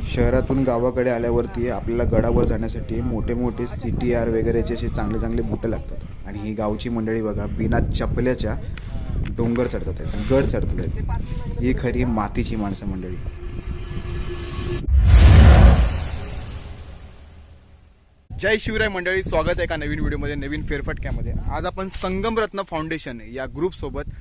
शहरातून गावाकडे आल्यावरती आपल्याला गडावर जाण्यासाठी मोठे मोठे CTR वगैरेचे असे चांगले चांगले बूट लागतात आणि ही गावची मंडळी बघा बिना चपल्याच्या डोंगर चढतात आहेत, गड चढतात आहेत. ही खरी मातीची माणसं मंडळी. जय शिवराय मंडळी, स्वागत आहे एका नवीन व्हिडिओमध्ये, नवीन फेरफटक्यामध्ये. आज आपण संगमरत्न फाउंडेशन या ग्रुपसोबत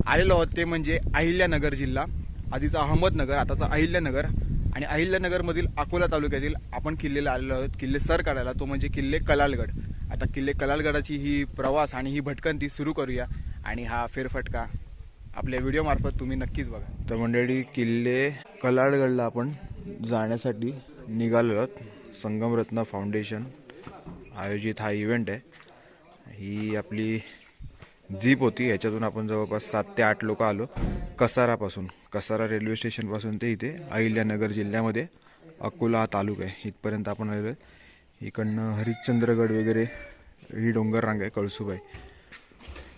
आलेलो आहोत. ते म्हणजे अहिल्यानगर जिल्हा, आधीचा अहमदनगर, आताचा अहिल्यानगर. आणि अहिल्यानगरमधील अकोला तालुक्यातील आपण किल्ल्याला आलेलो आहोत, किल्ले सर काढायला, तो म्हणजे किल्ले कलालगड. आता किल्ले कलालगडाची ही प्रवास आणि ही भटकंती सुरू करूया आणि हा फेरफटका आपल्या व्हिडिओमार्फत तुम्ही नक्कीच बघा. तर मंडळी, किल्ले कलालगडला आपण जाण्यासाठी निघालो आहोत. संगमरत्न फाउंडेशन आयोजित हा इव्हेंट आहे. ही आपली जीप होती, याच्यातून आपण जवळपास 7 ते 8 लोक आलो. कसारा रेल्वे स्टेशनपासून ते इथे अहिल्यानगर जिल्ह्यामध्ये अकोला हा तालुका आहे, इथपर्यंत आपण आलेलो. इकडनं हरिश्चंद्रगड वगैरे ही डोंगर रांग आहे, कळसूबाई.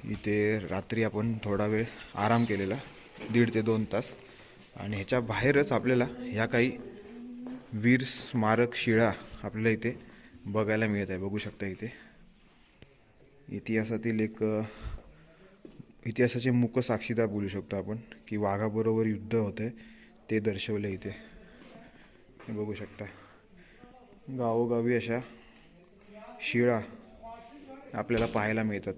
इथे रात्री आपण थोडा वेळ आराम केलेला, 1.5 ते 2 तास. आणि ह्याच्या बाहेरच आपल्याला ह्या काही वीर स्मारक शिळा आपल्याला इथे बघायला मिळत आहे. बघू शकता इथे इतिहासातील एक इतिहासाचे मुक साक्षीदार बोलू शकतो आपण, की वाघाबरोबर युद्ध होते ते दर्शवले इथे. हे बघू शकता, गावोगावी अशा शिळा आपल्याला पाहायला मिळतात.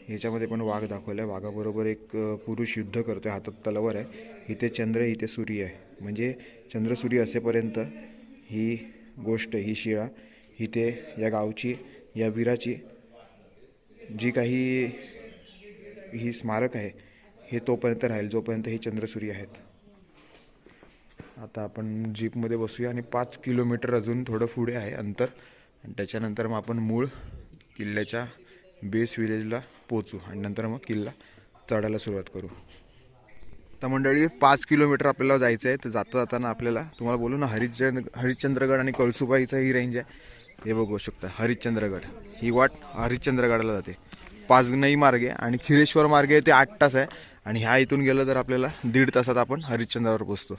ह्याच्यामध्ये पण वाघ दाखवला आहे, वाघाबरोबर एक पुरुष युद्ध करतो, हातात तलवार आहे. इथे चंद्र, इथे सूर्य आहे, म्हणजे चंद्र सूर्य असेपर्यंत ही गोष्ट, ही शिळा इथे या गावची, या वीराची जी काही ही स्मारक आहे हे तोपर्यंत राहील जोपर्यंत ही चंद्रसूर्य आहेत. आता आपण जीपमध्ये बसूया आणि 5 किलोमीटर अजून थोडं पुढे आहे अंतर, आणि त्याच्यानंतर मग आपण मूळ किल्ल्याच्या बेस विलेजला पोचू आणि नंतर मग किल्ला चढायला सुरुवात करू. तर मंडळी, 5 किलोमीटर आपल्याला जायचं आहे. तर जाताना आपल्याला, तुम्हाला बोलू ना, हरिश्चंद्रगड आणि कळसूबाईचा ही रेंज आहे. हे बघू शकता, हरिश्चंद्रगड ही वाट हरिश्चंद्रगडाला जाते. 5 नई मार्गे आणि खिरेश्वर मार्गे ते 8 तास आहे. आणि ह्या इथून गेलं तर आपल्याला 1.5 तासात आपण हरिश्चंद्रावर पोचतो.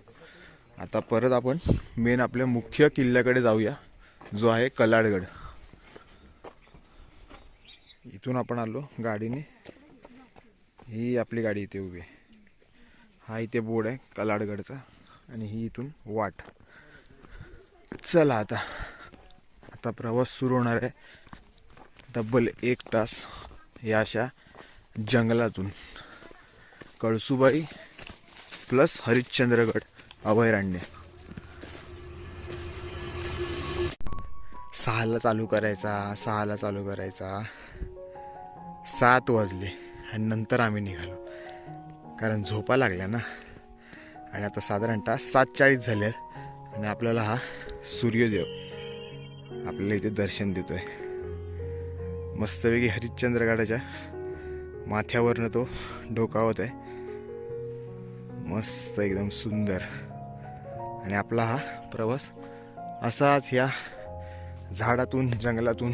आता परत आपण मेन आपल्या मुख्य किल्ल्याकडे जाऊया, जो आहे कलाडगड. इथून आपण आलो गाडीने, ही आपली गाडी इथे उभी आहे. हा इथे बोर्ड आहे कलाडगडचा, आणि ही इथून वाट. चला आता प्रवास सुरू होणार आहे. तब्बल 1 तास या अशा जंगलातून, कळसूबाई प्लस हरिश्चंद्रगड अभयारण्य. 6ला चालू करायचा. 7 वाजले आणि नंतर आम्ही निघालो, कारण झोपा लागल्या ना. आणि आता साधारणतः 7:40 झाले आणि आपल्याला हा सूर्योदय आपल्याला इथे दर्शन देतोय. मस्तपैकी हरिश्चंद्रगडाच्या माथ्यावरनं तो डोकावत आहे, मस्त एकदम सुंदर. आणि आपला हा प्रवास असाच या झाडातून, जंगलातून,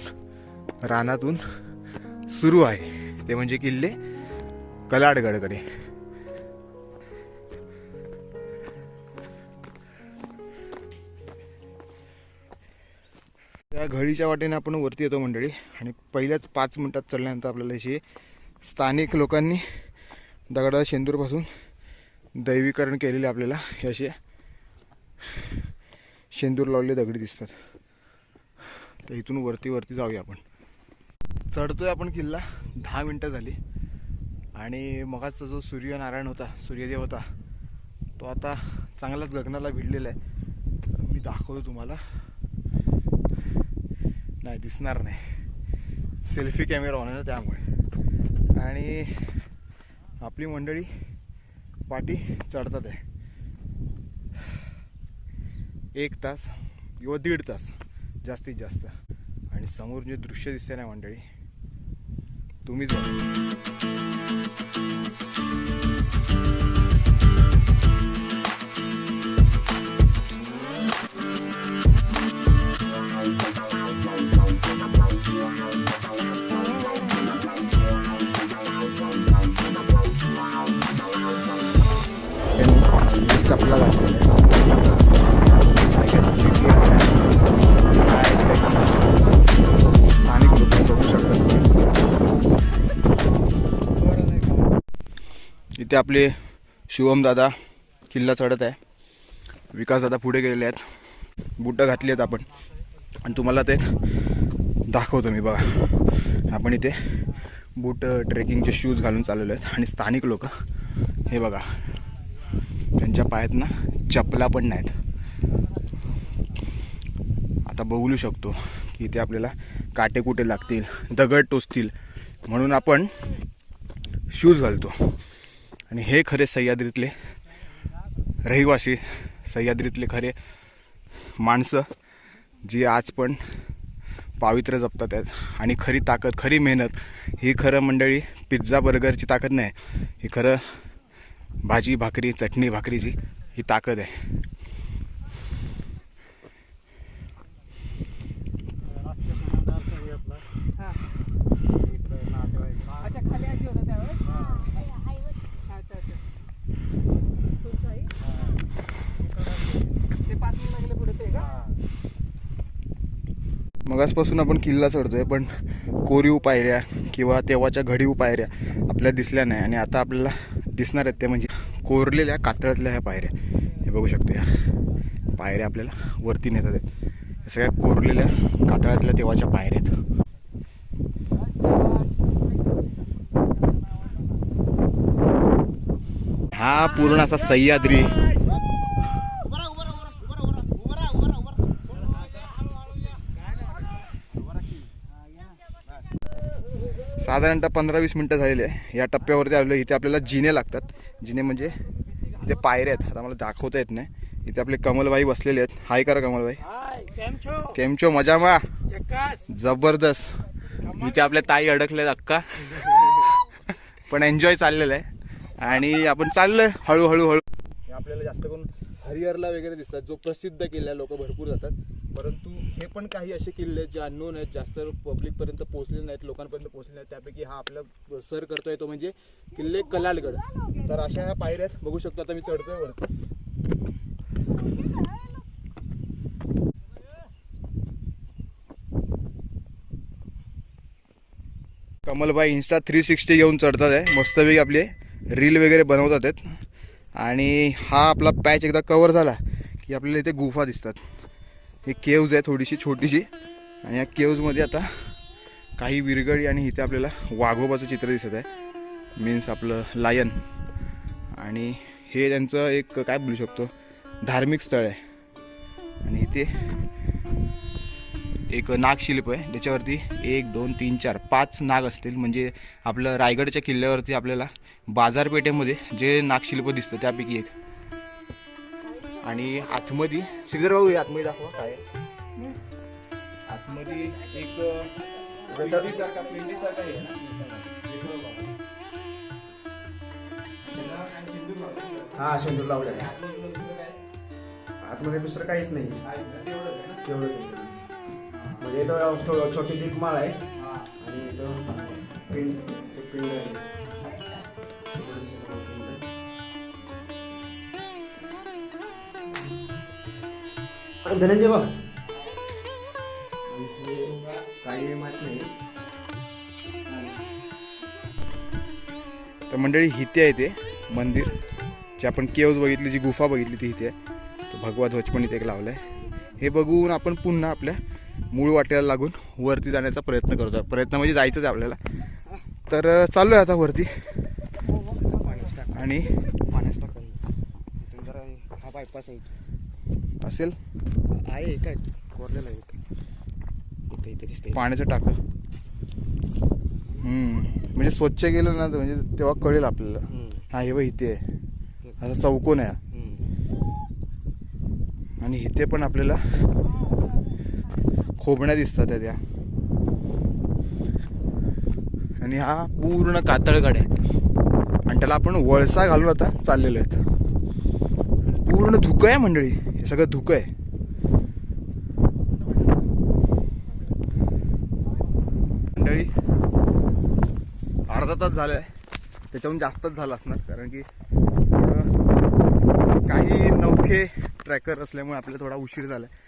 रानातून सुरू आहे, ते म्हणजे किल्ले कलाडगडकडे. या घडीच्या वाटेने आपण वरती येतो मंडळी. आणि पहिल्याच 5 मिनिटात चढल्यानंतर आपल्याला अशी स्थानिक लोकांनी दगडाच्या शेंदूरपासून दैवीकरण केलेले आपल्याला हे असे शेंदूर लावलेले दगडी दिसतात. तर इथून वरती जाऊया आपण. चढतोय आपण किल्ला. 10 मिनटं झाली आणि मगाचा जो सूर्यनारायण होता, सूर्यदेव होता, तो आता चांगलाच गगनाला भिडलेला आहे. मी दाखवतो तुम्हाला, नाही दिसणार नाही, सेल्फी कॅमेरा ऑन आहे ना त्यामुळे. आणि आपली मंडळी पाठी चढतात आहे. 1 तास किंवा 1.5 तास जास्तीत जास्त. आणि समोर जे दृश्य दिसते ना मंडळी, तुम्हीच चपला घातलेला आहे. इथे आपले शुभम दादा किल्ला चढत आहे, विकास दादा पुढे गेलेले आहेत, बुटं घातली आहेत आपण आणि तुम्हाला ते दाखवतो मी. बघा आपण इथे बूट ट्रेकिंगचे शूज घालून चाललेलो आहेत आणि स्थानिक लोक हे बघा त्यांच्या पायात ना चपला पण नाहीत. आता बघू शकतो की इथे आपल्याला काटे कुठे लागतील, दगड टोचतील म्हणून आपण शूज घालतो. आणि हे खरे सह्याद्रीतले रहिवासी, सह्याद्रीतले खरे माणसं जी आज पण पावित्र्य जपतात आहेत. आणि खरी ताकद, खरी मेहनत ही खरं मंडळी पिझ्झा बर्गरची ताकद नाही, ही खरं भाजी भाकरी चटणी भाकरीची ही ताकद आहे. मगासपासून आपण किल्ला चढतोय पण कोरीव पायऱ्या किंवा तेव्हाच्या घडीव पायऱ्या आपल्याला दिसल्या नाही. आणि आता आपल्याला दिसणार आहेत ते म्हणजे कोरलेल्या कातळातल्या ह्या पायऱ्या. हे बघू शकतो, या पायऱ्या आपल्याला वरती नेतात आहेत. या सगळ्या कोरलेल्या कातळातल्या तेव्हाच्या पायऱ्या आहेत. हा पूर्ण असा सह्याद्री साधारणतः 15-20 मिनटं झालेली आहे. या टप्प्यावरती आलेलो. इथे आपल्याला जिने लागतात. जिने म्हणजे इथे पायऱ्या आहेत. आता मला दाखवता येत नाही. इथे आपले कमलबाई बसलेले आहेत. हाय करा कमलबाई. केमचो मजामा जबरदस्त. इथे आपल्या ताई अडकलेत अक्का पण एन्जॉय चाललेलं आहे. आणि आपण चाललोय हळूहळू. आपल्याला जास्त करून हरिहरला वगैरे दिसतात, जो प्रसिद्ध किल्ला, लोक भरपूर जातात. परंतु हे पण काही असे किल्ले आहेत जे अननोन आहेत, जास्त पब्लिकपर्यंत पोहोचले नाहीत, लोकांपर्यंत पोहोचले नाहीत. त्यापैकी हा आपला सर करतोय तो म्हणजे किल्ले कलालगड. तर अशा ह्या पायऱ्या बघू शकतो. आता मी चढतोय वरती. कमलबाई इंस्टा 360 घेऊन चढतात आहे. मस्तपैकी आपले रील वगैरे बनवतात आहेत. आणि हा आपला पॅच एकदा कवर झाला की आपल्याला इथे गुफा दिसतात. हे केव्ज आहे थोडीशी छोटीशी. आणि या केव्जमध्ये आता काही विरगळी आणि इथे आपल्याला वाघोबाचं चित्र दिसत आहे, मीन्स आपलं लायन. आणि हे त्यांचं एक काय बोलू शकतो धार्मिक स्थळ आहे. आणि इथे एक नागशिल्प आहे, त्याच्यावरती 1 2 3 4 5 नाग असतील. म्हणजे आपलं रायगडच्या किल्ल्यावरती आपल्याला बाजारपेठेमध्ये जे नागशिल्प दिसतं त्यापैकी एक. आणि आतमध्ये श्रीधर भाऊ, आतमध्ये दाखवा काय आतमध्ये एक पिंडीसारखा आहे हा शेंदूर लावलेला. आतमध्ये दुसरं काहीच नाही, तेवढंच आहे. म्हणजे इथं थोडं छोटी दीपमाळ आहे आणि इथं पिंड आहे. धनंजय भाऊ काही माहित नाही. तर मंडळी इथे आहे ते मंदिर जे आपण केव्ज बघितली, जी गुफा बघितली ती इथे आहे. तो भगवा ध्वज पण इथे एक लावला आहे. हे बघून आपण पुन्हा आपल्या मूळ वाटेला लागून वरती जाण्याचा प्रयत्न करतो. प्रयत्न म्हणजे जायचंच आहे आपल्याला. तर चाललो आहे आता वरती. आणि पाण्यास टाकायला जरा हा बायपास असेल आहे काय कोरलेला आहे इथे इथे दिसते पाण्याचं टाकं. म्हणजे स्वच्छ गेलं ना म्हणजे तेव्हा कळेल आपल्याला. हा हे बघ इथे आहे, असा चौकोन आहे. आणि इथे पण आपल्याला खोबण्या दिसतात त्या. आणि हा पूर्ण कातळगड आहे. आणि त्याला आपण वळसा घालून आता चाललेलो आहेत. पूर्ण धुकं आहे मंडळी, हे सगळं धुकं आहे. मंडळी अर्धा तास झाला आहे, त्याच्याहून जास्तच झालं असणार. कारण की काही नौखे ट्रॅकर असल्यामुळे आपल्याला थोडा उशीर झाला आहे.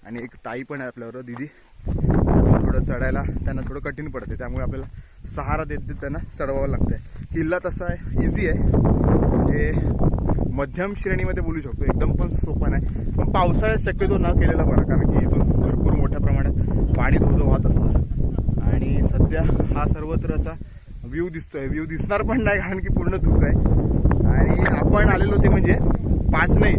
आणि एक ताई पण आहे आपल्याबरोबर, दिदी. थोडं चढायला त्यांना थोडं कठीण पडते, त्यामुळे आपल्याला सहारा देत त्यांना चढवावं लागतं आहे. किल्ला तसा आहे, इझी आहे, म्हणजे मध्यम श्रेणीमध्ये बोलू शकतो, एकदम पण सोपा नाही. पण पावसाळ्यात शक्यतो न केलेला बरा, कारण की इथून भरपूर मोठ्या प्रमाणात पाणी धोधो वाहत असणार. आणि सध्या हा सर्वत्र असा व्ह्यू दिसतोय. व्ह्यू दिसणार पण नाही, कारण की पूर्ण धुकं आहे. आणि आपण आलेलो ते म्हणजे पाचनई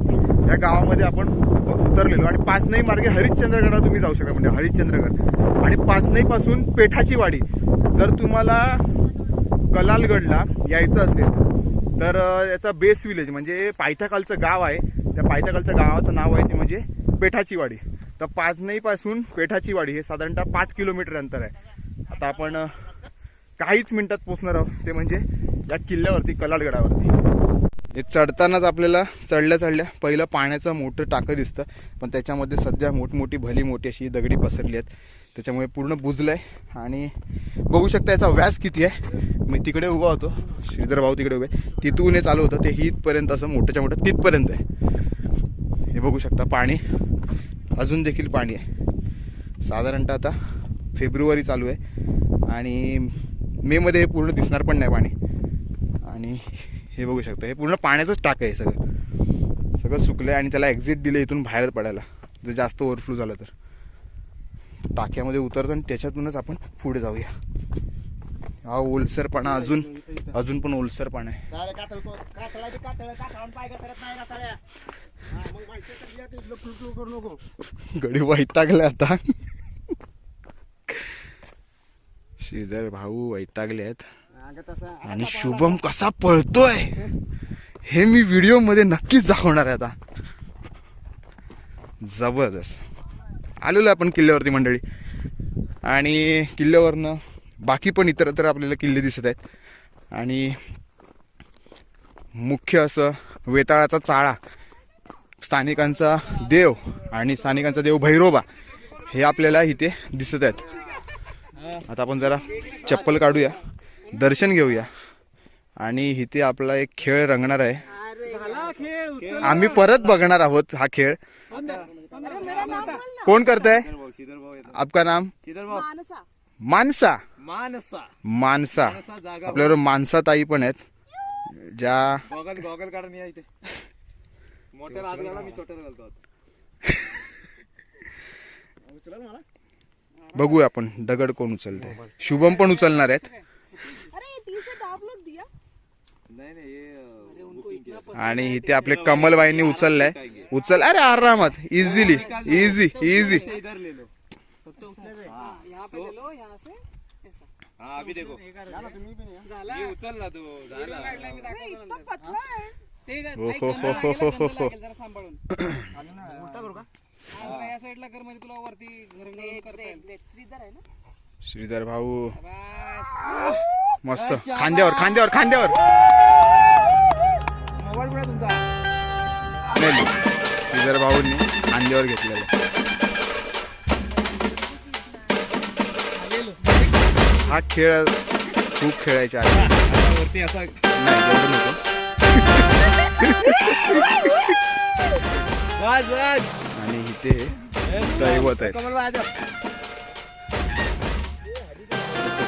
या गावामध्ये आपण उतरलेलो. आणि पाचनई मार्गे हरिश्चंद्रगडला तुम्ही जाऊ शकता, म्हणजे हरिश्चंद्रगड. आणि पाचनईपासून पेठाची वाडी, जर तुम्हाला कलालगडला यायचं असेल तर याचा बेस विलेज म्हणजे पायथ्याखालचं गाव आहे, त्या पायथ्याखालच्या गावाचं नाव आहे ते म्हणजे पेठाची वाडी. तर पाचनईपासून पेठाची वाडी हे साधारणतः 5 किलोमीटर अंतर आहे. आता आपण काहीच मिनिटात पोहोचणार आहोत, ते म्हणजे या किल्ल्यावरती, कलालगडावरती. हे चढतानाच आपल्याला चढल्या पहिलं पाण्याचं मोठं टाकं दिसतं, पण त्याच्यामध्ये सध्या मोठमोठी भली मोठी अशी दगडी पसरली आहेत, त्याच्यामुळे पूर्ण बुजलं आहे. आणि बघू शकता याचा व्यास किती आहे. मी तिकडे उभा होतो, श्रीधर भाऊ तिकडे उभे, तिथून हे चालू होतं ते हितपर्यंत, असं मोठ्याच्या मोठं तिथपर्यंत आहे. हे बघू शकता पाणी, अजून देखील पाणी आहे. साधारणतः आता फेब्रुवारी चालू आहे आणि मेमध्ये हे पूर्ण दिसणार पण नाही पाणी. आणि हे बघू शकता हे पूर्ण पाण्याचंच टाकं आहे, सगळं सुकलं आहे. आणि त्याला एक्झिट दिलं इथून बाहेर पडायला, जर जास्त ओव्हरफ्लो झालं तर. टाक्यामध्ये उतरतो आणि त्याच्यातूनच आपण पुढे जाऊया. हा ओलसरपणा अजून पण ओलसरपणा आहे. गडी वैतागले आता. श्रीधर भाऊ वैतागले आहेत. आणि शुभम कसा पळतोय हे मी व्हिडिओ मध्ये नक्कीच दाखवणार आहे आता. जबरदस्त. आलेलो आपण किल्ल्यावरती मंडळी, आणि किल्ल्यावरनं बाकी पण इतरत्र आपल्याला किल्ले दिसत आहेत. आणि मुख्य असं वेताळाचा चाळा, स्थानिकांचा देव आणि स्थानिकांचा देव भैरोबा हे आपल्याला इथे दिसत आहेत. आता आपण जरा चप्पल काढूया, दर्शन घेऊया. आणि इथे आपला एक खेळ रंगणार आहे, आम्ही परत बघणार आहोत हा खेळ. कोण करताय? आपका नाम? मानसा. मानसा. आपल्याबरोबर मानसा ताई पण आहेत, ज्या गॉगल काढून या इथे. मोठ्याला हात घाला, मी छोट्याला घालतो. बघूया आपण दगड कोण उचलते. शुभम पण उचलणार आहेत. आणि इथे आपले कमलबाईंनी उचललाय. उचल, अरे आरामात, इझिली, इझी इझी. अभी देखो ये उचल ना तू. श्रीधर भाऊ मस्त, खांद्यावर खांद्यावर खांद्यावर. नाही, श्रीधर भाऊंनी खांद्यावर घेतलेलं. हा खेळ खूप खेळायचा आहे. वरती असा नाही एवढं नको. आणि इथे दैवत आहे,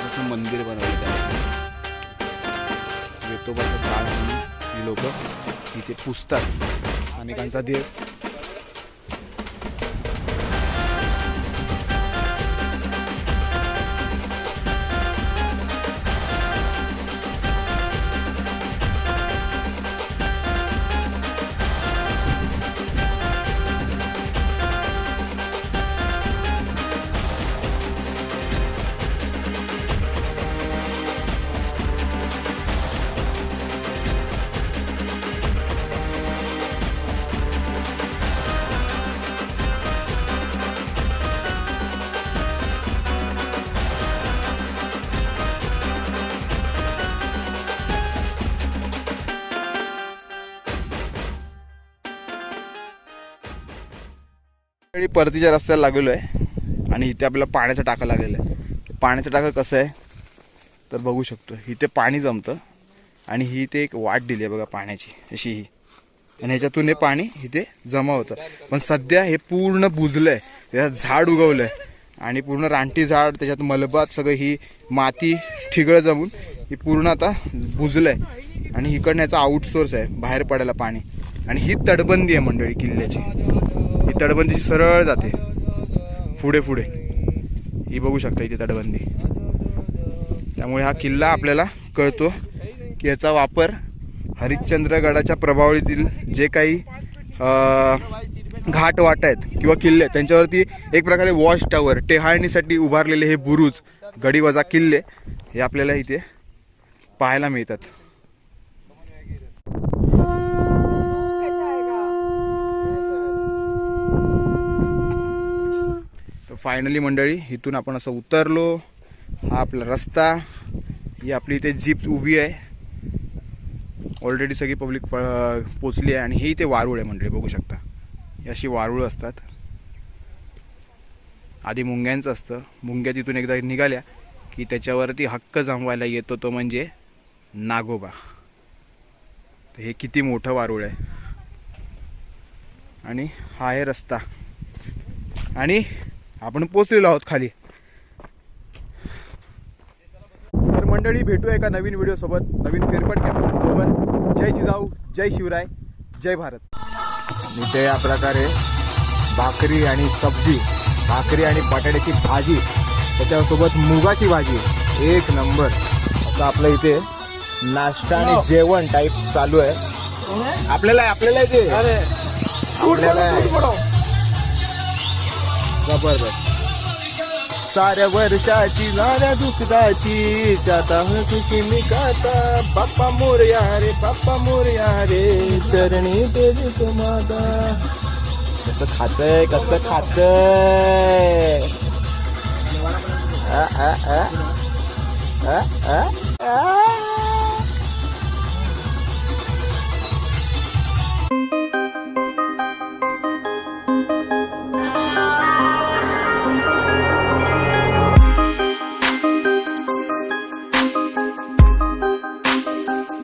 असं मंदिर बनवलं आहे. वेतोबाचा काळ म्हणून ही लोक इथे पुजतात, स्थानिकांचा देव. परतीच्या रस्त्याला लागलेलो आहे आणि इथे आपल्याला पाण्याचा टाका लागलेला आहे. पाण्याचा टाका कसं आहे तर बघू शकतो, इथे पाणी जमतं आणि ही इथे एक वाट दिली आहे बघा पाण्याची अशी ही, आणि ह्याच्यातून हे पाणी इथे जमा होतं. पण सध्या हे पूर्ण बुजलंय, त्यात झाड उगवलंय आणि पूर्ण रानटी झाड त्याच्यात मलबात सगळं ही माती ठिगळ जमून ही पूर्ण आता बुजलंय आणि इकडनं याचा आउटसोर्स आहे बाहेर पडायला पाणी. आणि ही तटबंदी आहे मंडळी किल्ल्याची. ही तटबंदीची सरळ जाते पुढे पुढे, ही बघू शकता इथे तटबंदी. त्यामुळे हा किल्ला आपल्याला कळतो की याचा वापर हरिश्चंद्रगडाच्या प्रभावळीतील जे काही घाट वाट आहेत किंवा किल्ले आहेत त्यांच्यावरती एक प्रकारे वॉच टॉवर टेहाळणीसाठी उभारलेले हे बुरुज गडीवजा किल्ले हे आपल्याला इथे पाहायला मिळतात. तर फायनली मंडळी इथून आपण असं उतरलो. हा आपला रस्ता, ही आपली इथे जीप उभी आहे. ऑलरेडी सगळी पब्लिक पोचली आहे. आणि ही इथे वारूळ आहे मंडळी, बघू शकता. ही अशी वारूळ असतात. आधी मुंग्यांचं असतं. मुंग्या तिथून एकदा निघाल्या की त्याच्यावरती हक्क जमवायला येतो तो म्हणजे नागोबा. तर हे किती मोठं वारूळ आहे. आणि हा आहे रस्ता आणि आपण पोचलेलो आहोत खाली. तर मंडळी भेटूया एका नवीन व्हिडिओ सोबत, नवीन फेरफटक्यामध्ये. जय जिजाऊ, जय शिवराय, जय भारत. इथे या प्रकारे भाकरी आणि सब्जी, भाकरी आणि बटाट्याची भाजी, त्याच्यासोबत मुगाची भाजी, एक नंबर असं आपलं इथे नाश्ता आणि जेवण टाईप चालू आहे. आपल्याला इथे जबरदस्त. साऱ्या वर्षाची साऱ्या दुःखाची जाता खुशी मी गाता, बाप्पा मोरया रे, बाप्पा मोरया रे, चरणी तेज माता. कसं खातंय, कसं खातंय. आ आ आ आ आ